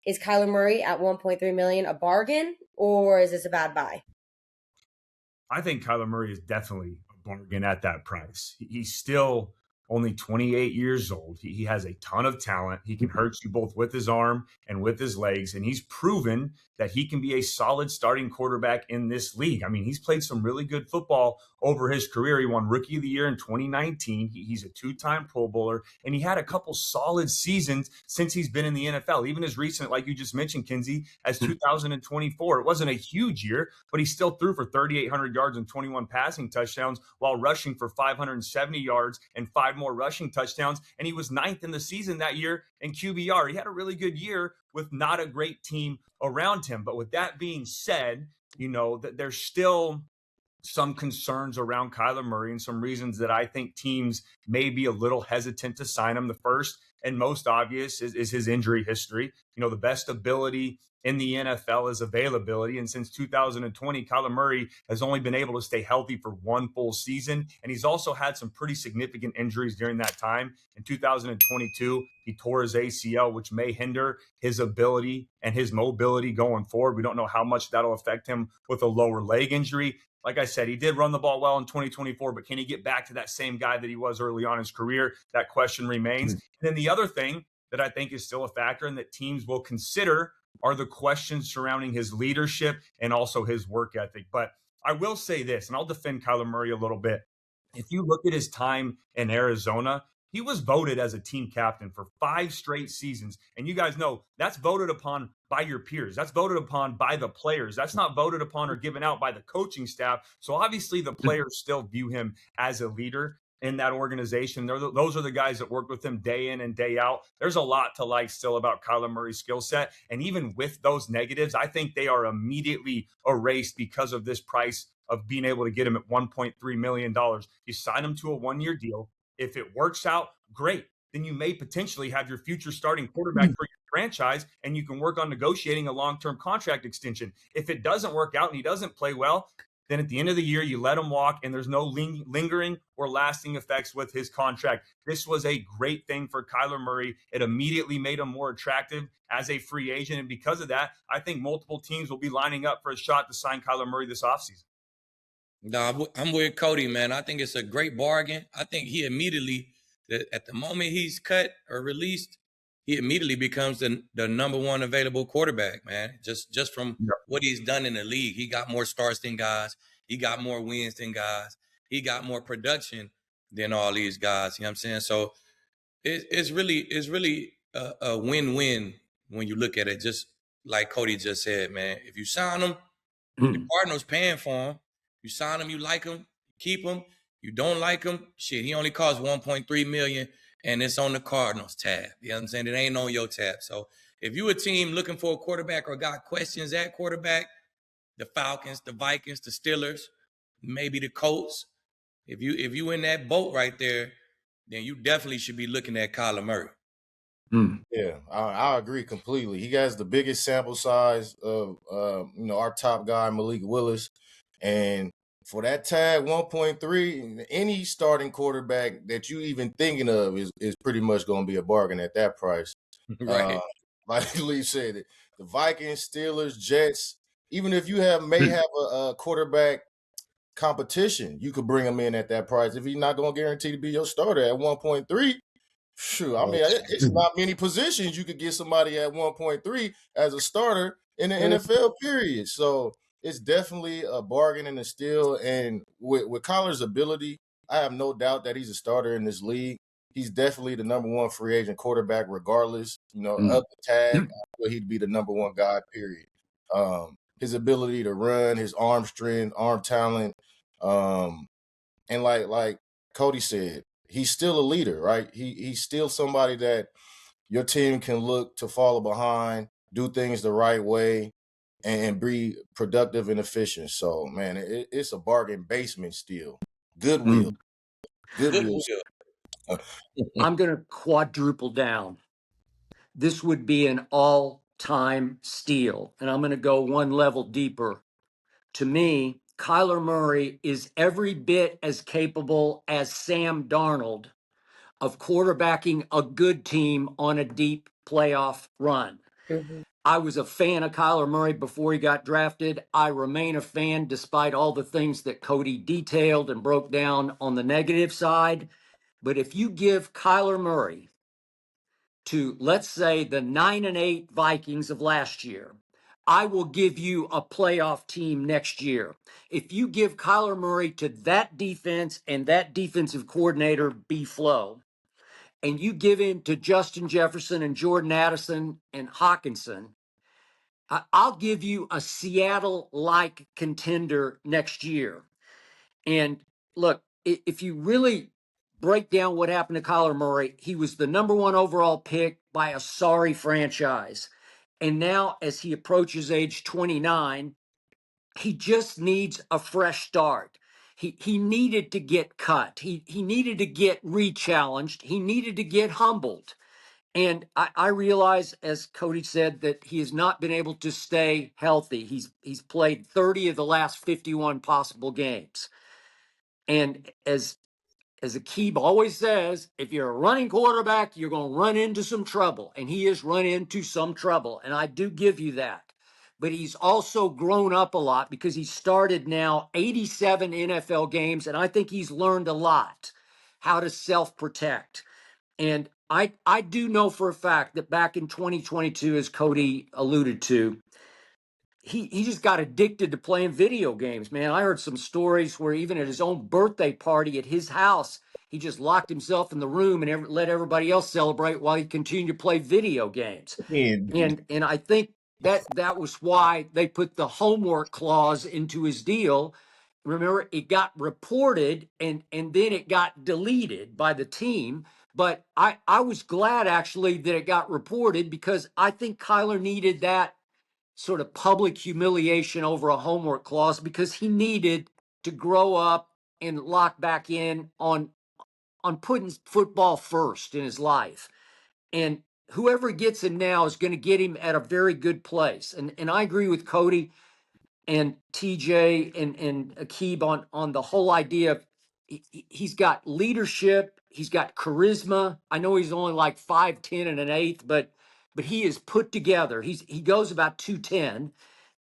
Is Kyler Murray at 1.3 million a bargain, or is this a bad buy? I think Kyler Murray is definitely a bargain at that price. He's still only 28 years old. He has a ton of talent. He can hurt you both with his arm and with his legs. And he's proven that he can be a solid starting quarterback in this league. I mean, he's played some really good football over his career. He won Rookie of the Year in 2019. He's a two-time Pro Bowler, and he had a couple solid seasons since he's been in the NFL, even as recent, like you just mentioned, Kinsey, as 2024. It wasn't a huge year, but he still threw for 3,800 yards and 21 passing touchdowns while rushing for 570 yards and 5 more rushing touchdowns. And he was 9th in the season that year in QBR. He had a really good year with not a great team around him. But with that being said, that there's still some concerns around Kyler Murray and some reasons that I think teams may be a little hesitant to sign him. The first and most obvious is his injury history. The best ability in the NFL is availability. And since 2020, Kyler Murray has only been able to stay healthy for one full season. And he's also had some pretty significant injuries during that time. In 2022, he tore his ACL, which may hinder his ability and his mobility going forward. We don't know how much that'll affect him with a lower leg injury. Like I said, he did run the ball well in 2024, but can he get back to that same guy that he was early on in his career? That question remains. And then the other thing that I think is still a factor and that teams will consider are the questions surrounding his leadership and also his work ethic. But I will say this, and I'll defend Kyler Murray a little bit. If you look at his time in Arizona, he was voted as a team captain for 5 straight seasons. And you guys know that's voted upon by your peers. That's voted upon by the players. That's not voted upon or given out by the coaching staff. So obviously the players still view him as a leader in that organization. Those are the guys that work with him day in and day out. There's a lot to like still about Kyler Murray's skill set. And even with those negatives, I think they are immediately erased because of this price of being able to get him at $1.3 million. You sign him to a 1-year deal. If it works out, great. Then you may potentially have your future starting quarterback for your franchise, and you can work on negotiating a long-term contract extension. If it doesn't work out and he doesn't play well, then at the end of the year, you let him walk, and there's no lingering or lasting effects with his contract. This was a great thing for Kyler Murray. It immediately made him more attractive as a free agent, and because of that, I think multiple teams will be lining up for a shot to sign Kyler Murray this offseason. No, I'm with Cody, man. I think it's a great bargain. I think he immediately, at the moment he's cut or released, he immediately becomes the number one available quarterback, man. Just from what he's done in the league. He got more starts than guys. He got more wins than guys. He got more production than all these guys. You know what I'm saying? So it's really a win-win when you look at it. Just like Cody just said, man. If you sign him, the Cardinals paying for him. You sign him, you like him, keep him. You don't like him, shit, he only costs $1.3 million, and it's on the Cardinals tab. You know what I'm saying? It ain't on your tab. So if you a team looking for a quarterback or got questions at quarterback, the Falcons, the Vikings, the Steelers, maybe the Colts, if you in that boat right there, then you definitely should be looking at Kyler Murray. Yeah, I agree completely. He has the biggest sample size of our top guy, Malik Willis. And for that tag, 1.3, any starting quarterback that you even thinking of is pretty much going to be a bargain at that price. Right. Like Lee said, the Vikings, Steelers, Jets, even if you may have a quarterback competition, you could bring him in at that price. If he's not going to guarantee to be your starter at 1.3, sure. I mean, it's not many positions you could get somebody at 1.3 as a starter in the NFL period. So it's definitely a bargain and a steal. And with Kyler's ability, I have no doubt that he's a starter in this league. He's definitely the number one free agent quarterback, regardless, of the tag. He'd be the number one guy, period. His ability to run, his arm strength, arm talent, and like Cody said, he's still a leader, right? He's still somebody that your team can look to follow behind, do things the right way, and be productive and efficient. So, man, it's a bargain basement steal. Goodwill. Goodwill. I'm going to quadruple down. This would be an all-time steal, and I'm going to go one level deeper. To me, Kyler Murray is every bit as capable as Sam Darnold of quarterbacking a good team on a deep playoff run. I was a fan of Kyler Murray before he got drafted. I remain a fan despite all the things that Cody detailed and broke down on the negative side. But if you give Kyler Murray to, let's say, the 9-8 Vikings of last year, I will give you a playoff team next year. If you give Kyler Murray to that defense and that defensive coordinator, B. Flo, and you give him to Justin Jefferson and Jordan Addison and Hawkinson, I'll give you a Seattle-like contender next year. And look, if you really break down what happened to Kyler Murray, he was the number 1 overall pick by a sorry franchise. And now, as he approaches age 29, he just needs a fresh start. He needed to get cut. He needed to get re-challenged. He needed to get humbled. And I realize, as Cody said, that he has not been able to stay healthy. He's played 30 of the last 51 possible games. And as Akib always says, if you're a running quarterback, you're going to run into some trouble. And he has run into some trouble. And I do give you that. But he's also grown up a lot because he started now 87 NFL games. And I think he's learned a lot how to self-protect. And I do know for a fact that back in 2022, as Cody alluded to, he just got addicted to playing video games, man. I heard some stories where even at his own birthday party at his house, he just locked himself in the room and let everybody else celebrate while he continued to play video games. And I think that was why they put the homework clause into his deal. Remember, it got reported and then it got deleted by the team. But I was glad, actually, that it got reported because I think Kyler needed that sort of public humiliation over a homework clause because he needed to grow up and lock back in on putting football first in his life. And whoever gets him now is going to get him at a very good place. And I agree with Cody and TJ and Akib on the whole idea of he's got leadership, he's got charisma. I know he's only like 5'10" and an eighth, but he is put together. He goes about 210.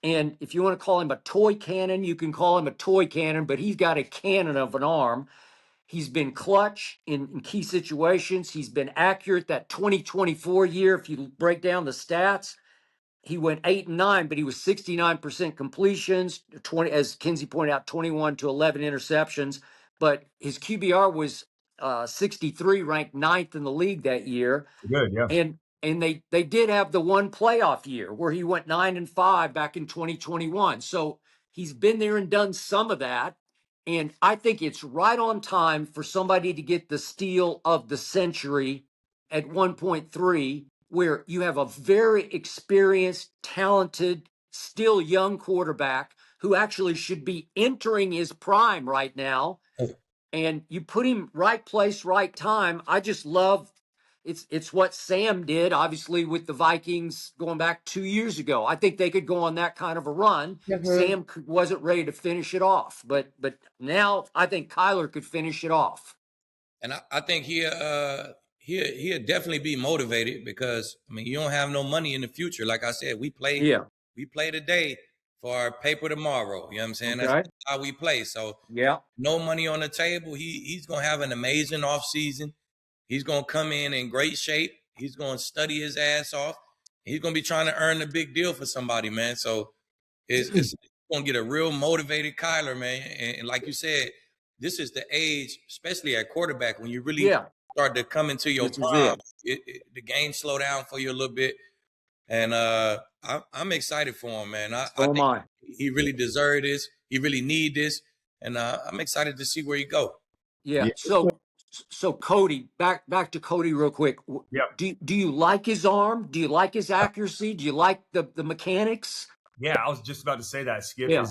And if you want to call him a toy cannon, you can call him a toy cannon, but he's got a cannon of an arm. He's been clutch in key situations. He's been accurate. That 2024 year, if you break down the stats, he went 8-9, but he was 69% completions, 20, as Kinsey pointed out, 21 to 11 interceptions. But his QBR was 63, ranked 9th in the league that year. Good, yeah. And they did have the one playoff year where he went 9-5 back in 2021. So he's been there and done some of that. And I think it's right on time for somebody to get the steal of the century at 1.3, where you have a very experienced, talented, still young quarterback who actually should be entering his prime right now. And you put him right place, right time. I just love it's what Sam did, obviously, with the Vikings going back 2 years ago. I think they could go on that kind of a run. Mhm. Sam wasn't ready to finish it off, but now I think Kyler could finish it off. And I think he'll definitely be motivated because I mean you don't have no money in the future. Like I said, we play today for our paper tomorrow. You know what I'm saying? Okay. That's how we play. So Yeah. no money on the table. He's gonna have an amazing offseason. He's gonna come in great shape. He's gonna study his ass off. He's gonna be trying to earn a big deal for somebody, man. So it's gonna get a real motivated Kyler, man. And like you said, this is the age, especially at quarterback, when you really start to come into your prime. The game slow down for you a little bit. And I'm excited for him, man. I think he really deserved this. He really need this. And I'm excited to see where he go. Yeah. So Cody, back to Cody real quick. Yep. Do you like his arm? Do you like his accuracy? Do you like the mechanics? Yeah, I was just about to say that, Skip. Yeah.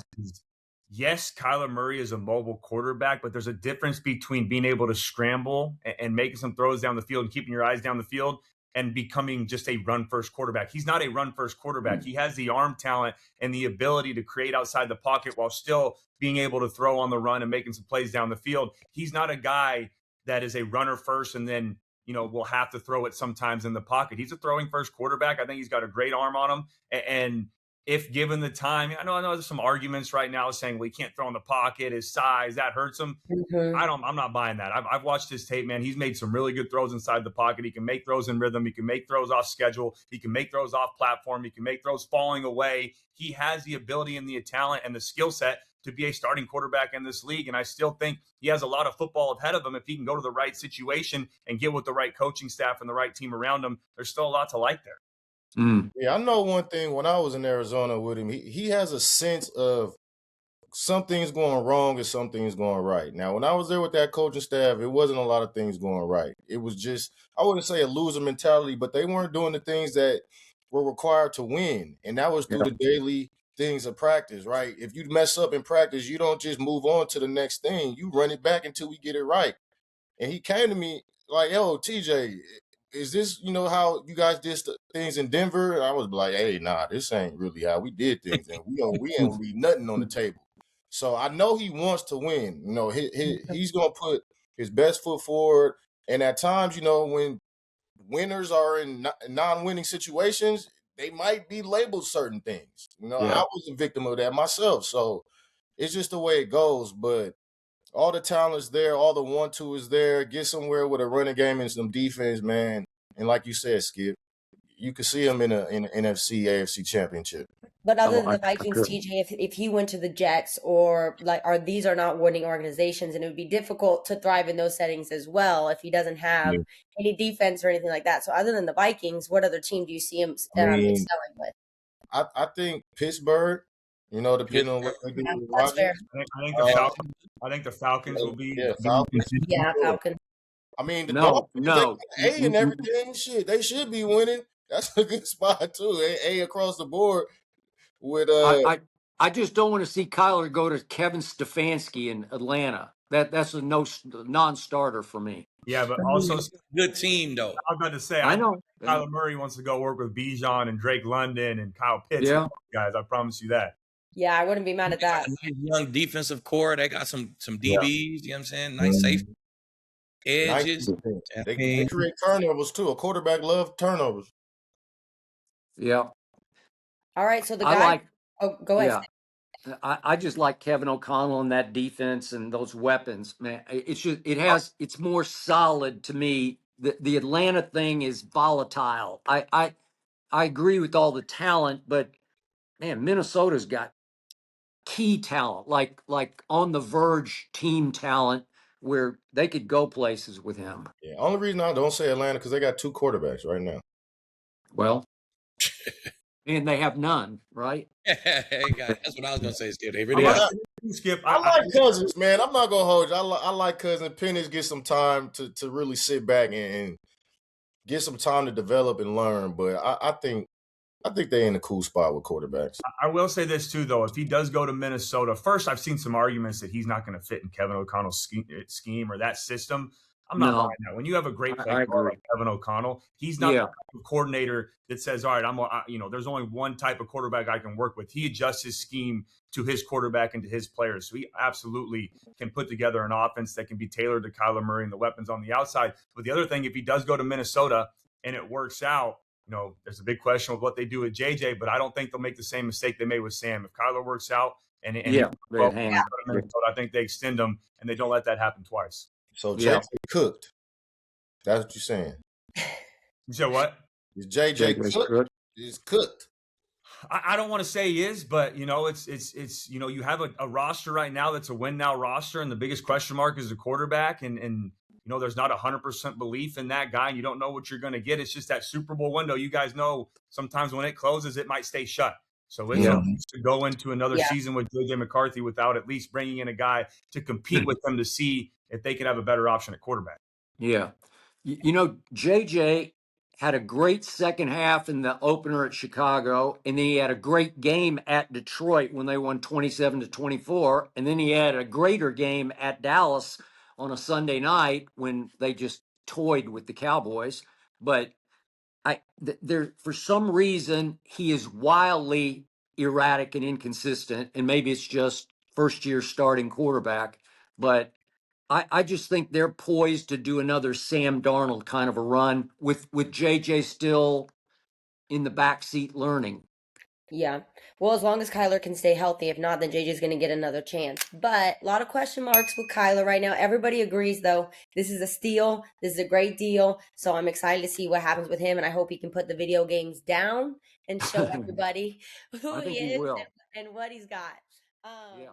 Yes, Kyler Murray is a mobile quarterback, but there's a difference between being able to scramble and making some throws down the field and keeping your eyes down the field and becoming just a run-first quarterback. He's not a run-first quarterback. He has the arm talent and the ability to create outside the pocket while still being able to throw on the run and making some plays down the field. He's not a guy that is a runner first and then, will have to throw it sometimes in the pocket. He's a throwing first quarterback. I think he's got a great arm on him. And if given the time, I know there's some arguments right now saying, well, he can't throw in the pocket, his size, that hurts him. I'm not buying that. I've watched his tape, man. He's made some really good throws inside the pocket. He can make throws in rhythm. He can make throws off schedule. He can make throws off platform. He can make throws falling away. He has the ability and the talent and the skill set to be a starting quarterback in this league. And I still think he has a lot of football ahead of him. If he can go to the right situation and get with the right coaching staff and the right team around him, there's still a lot to like there. Yeah, I know one thing. When I was in Arizona with him, he has a sense of something's going wrong and something's going right. Now, when I was there with that coaching staff, it wasn't a lot of things going right. It was just, I wouldn't say a loser mentality, but they weren't doing the things that were required to win. And that was through the daily things of practice, right? If you mess up in practice, you don't just move on to the next thing. You run it back until we get it right. And he came to me like, yo, TJ, is this, how you guys did things in Denver? And I was like, hey, nah, this ain't really how we did things. And we ain't leave nothing on the table. So I know he wants to win. He's going to put his best foot forward. And at times, when winners are in non-winning situations, they might be labeled certain things. I was a victim of that myself. So it's just the way it goes. But all the talent's there. All the 1-2 is there. Get somewhere with a running game and some defense, man. And like you said, Skip, you could see him in an NFC, AFC championship. But other than the Vikings, TJ, if he went to the Jets these are not winning organizations, and it would be difficult to thrive in those settings as well if he doesn't have any defense or anything like that. So other than the Vikings, what other team do you see him excelling with? I think Pittsburgh, depending on what they do with Rodgers. I think the Falcons will be. Falcons. Yeah, Falcons. I mean, the Dolphins, A and everything, shit, they should be winning. That's a good spot too. A across the board. With I just don't want to see Kyler go to Kevin Stefanski in Atlanta. That's a non-starter for me. Yeah, but also good team though. I was about to say, I know Kyler Murray wants to go work with Bijan and Drake London and Kyle Pitts. Yeah, guys, I promise you that. Yeah, I wouldn't be mad at that. Young defensive core, they got some DBs. You know what I'm saying? Nice safety edges. They create turnovers too. A quarterback loves turnovers. Yeah. All right, so the guy. Go ahead. Yeah. I just like Kevin O'Connell and that defense and those weapons, man. It's more solid to me. The Atlanta thing is volatile. I agree with all the talent, but man, Minnesota's got key talent, like on the verge team talent where they could go places with him. Yeah. Only reason I don't say Atlanta because they got 2 quarterbacks right now. Well. And they have none, right? Hey, guys, that's what I was going to say, Skip. They really Skip. I like Cousins, man. I'm not going to hold you. I like Cousins. Penix get some time to really sit back and get some time to develop and learn. But I think they're in a cool spot with quarterbacks. I will say this, too, though. If he does go to Minnesota, first, I've seen some arguments that he's not going to fit in Kevin O'Connell's scheme or that system. I'm not buying that. When you have a great play caller like Kevin O'Connell, he's not the coordinator that says, all right, there's only one type of quarterback I can work with. He adjusts his scheme to his quarterback and to his players. So he absolutely can put together an offense that can be tailored to Kyler Murray and the weapons on the outside. But the other thing, if he does go to Minnesota and it works out, there's a big question of what they do with JJ, but I don't think they'll make the same mistake they made with Sam. If Kyler works out and Minnesota, I think they extend him and they don't let that happen twice. So JJ cooked. That's what you're saying. You said what? Is JJ cooked? He's cooked. I don't want to say he is, but it's you have a roster right now that's a win now roster, and the biggest question mark is the quarterback, and there's not 100% belief in that guy, and you don't know what you're going to get. It's just that Super Bowl window. You guys know sometimes when it closes, it might stay shut. So it's to go into another season with JJ McCarthy without at least bringing in a guy to compete with them to see if they could have a better option at quarterback. Yeah. JJ had a great second half in the opener at Chicago, and then he had a great game at Detroit when they won 27-24, and then he had a greater game at Dallas on a Sunday night when they just toyed with the Cowboys. But for some reason, he is wildly erratic and inconsistent, and maybe it's just first-year starting quarterback, but I just think they're poised to do another Sam Darnold kind of a run with JJ still in the backseat learning. Yeah. Well, as long as Kyler can stay healthy. If not, then JJ's going to get another chance. But a lot of question marks with Kyler right now. Everybody agrees, though. This is a steal. This is a great deal. So I'm excited to see what happens with him. And I hope he can put the video games down and show everybody who I he think he is will. and what he's got. Yeah.